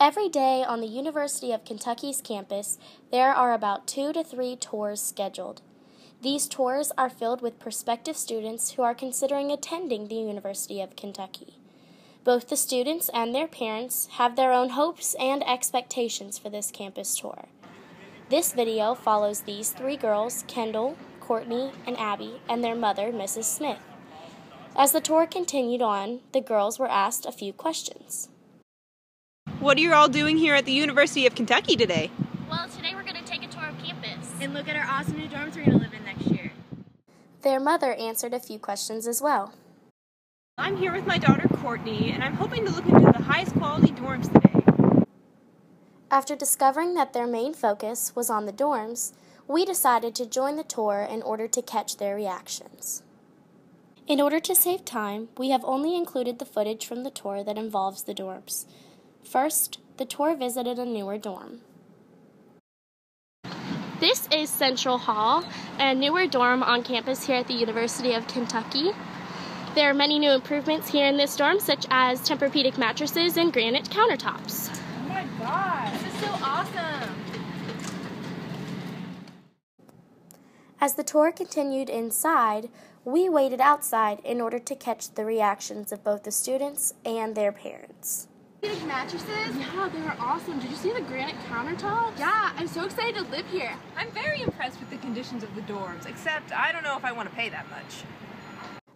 Every day on the University of Kentucky's campus, there are about 2 to 3 tours scheduled. These tours are filled with prospective students who are considering attending the University of Kentucky. Both the students and their parents have their own hopes and expectations for this campus tour. This video follows these 3 girls, Kendall, Courtney, and Abby, and their mother, Mrs. Smith. As the tour continued on, the girls were asked a few questions. What are you all doing here at the University of Kentucky today? Well, today we're going to take a tour of campus and look at our awesome new dorms we're going to live in next year. Their mother answered a few questions as well. I'm here with my daughter Courtney, and I'm hoping to look into the highest quality dorms today. After discovering that their main focus was on the dorms, we decided to join the tour in order to catch their reactions. In order to save time, we have only included the footage from the tour that involves the dorms. First, the tour visited a newer dorm. This is Central Hall, a newer dorm on campus here at the University of Kentucky. There are many new improvements here in this dorm, such as Tempur-Pedic mattresses and granite countertops. Oh my gosh, this is so awesome! As the tour continued inside, we waited outside in order to catch the reactions of both the students and their parents. Mattresses? Yeah, they were awesome. Did you see the granite countertops? Yeah, I'm so excited to live here. I'm very impressed with the conditions of the dorms, except I don't know if I want to pay that much.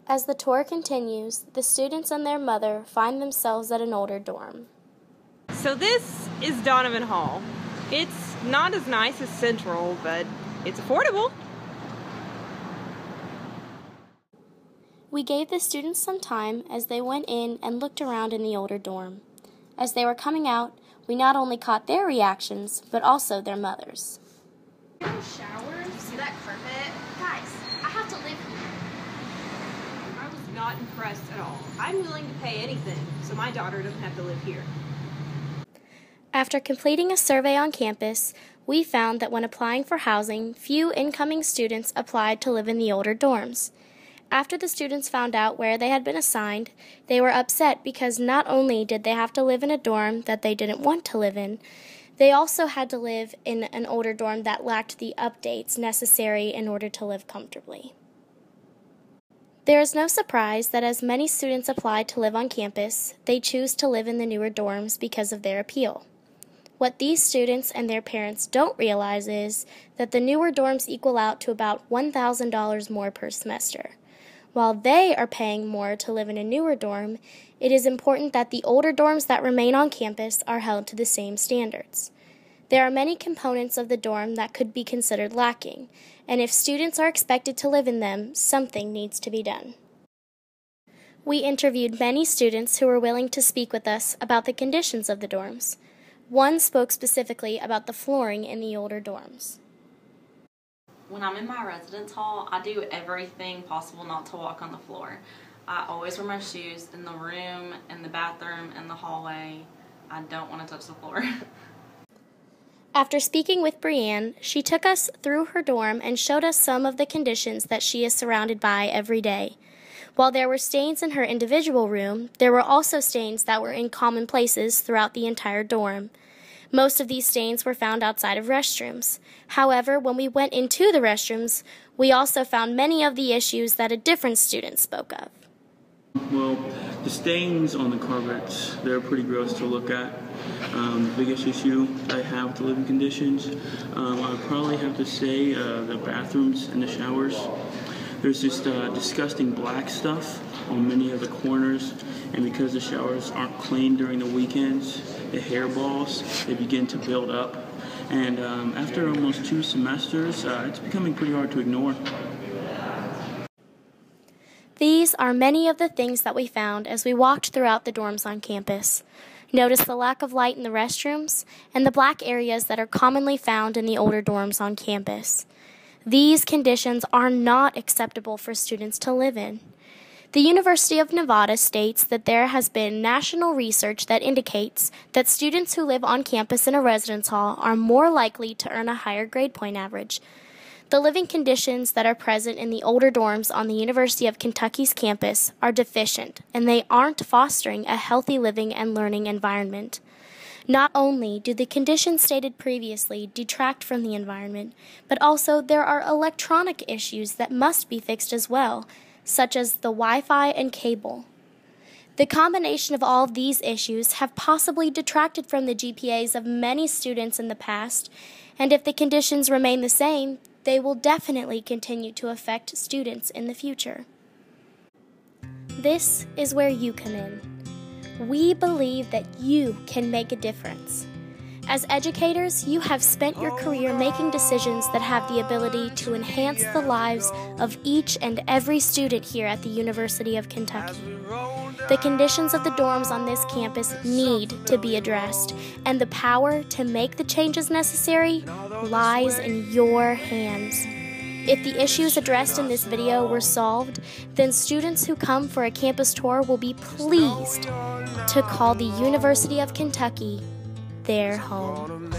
As the tour continues, the students and their mother find themselves at an older dorm. So this is Donovan Hall. It's not as nice as Central, but it's affordable. We gave the students some time as they went in and looked around in the older dorm. As they were coming out, we not only caught their reactions, but also their mothers. Showers? See that carpet? Guys, I have to live here. I was not impressed at all. I'm willing to pay anything, so my daughter doesn't have to live here. After completing a survey on campus, we found that when applying for housing, few incoming students applied to live in the older dorms. After the students found out where they had been assigned, they were upset because not only did they have to live in a dorm that they didn't want to live in, they also had to live in an older dorm that lacked the updates necessary in order to live comfortably. There is no surprise that as many students apply to live on campus, they choose to live in the newer dorms because of their appeal. What these students and their parents don't realize is that the newer dorms equal out to about $1,000 more per semester. While they are paying more to live in a newer dorm, it is important that the older dorms that remain on campus are held to the same standards. There are many components of the dorm that could be considered lacking, and if students are expected to live in them, something needs to be done. We interviewed many students who were willing to speak with us about the conditions of the dorms. One spoke specifically about the flooring in the older dorms. When I'm in my residence hall, I do everything possible not to walk on the floor. I always wear my shoes in the room, in the bathroom, in the hallway. I don't want to touch the floor. After speaking with Brianne, she took us through her dorm and showed us some of the conditions that she is surrounded by every day. While there were stains in her individual room, there were also stains that were in common places throughout the entire dorm. Most of these stains were found outside of restrooms. However, when we went into the restrooms, we also found many of the issues that a different student spoke of. Well, the stains on the carpets, they're pretty gross to look at. The biggest issue I have with the living conditions, I would probably have to say the bathrooms and the showers. There's just disgusting black stuff on many of the corners, and because the showers aren't cleaned during the weekends, the hairballs, they begin to build up. And after almost 2 semesters, it's becoming pretty hard to ignore. These are many of the things that we found as we walked throughout the dorms on campus. Notice the lack of light in the restrooms and the black areas that are commonly found in the older dorms on campus. These conditions are not acceptable for students to live in. The University of Nevada states that there has been national research that indicates that students who live on campus in a residence hall are more likely to earn a higher grade point average. The living conditions that are present in the older dorms on the University of Kentucky's campus are deficient, and they aren't fostering a healthy living and learning environment. Not only do the conditions stated previously detract from the environment, but also there are electronic issues that must be fixed as well, such as the Wi-Fi and cable. The combination of all of these issues have possibly detracted from the GPAs of many students in the past, and if the conditions remain the same, they will definitely continue to affect students in the future. This is where you come in. We believe that you can make a difference. As educators, you have spent your career making decisions that have the ability to enhance the lives of each and every student here at the University of Kentucky. The conditions of the dorms on this campus need to be addressed, and the power to make the changes necessary lies in your hands. If the issues addressed in this video were solved, then students who come for a campus tour will be pleased to call the University of Kentucky their home.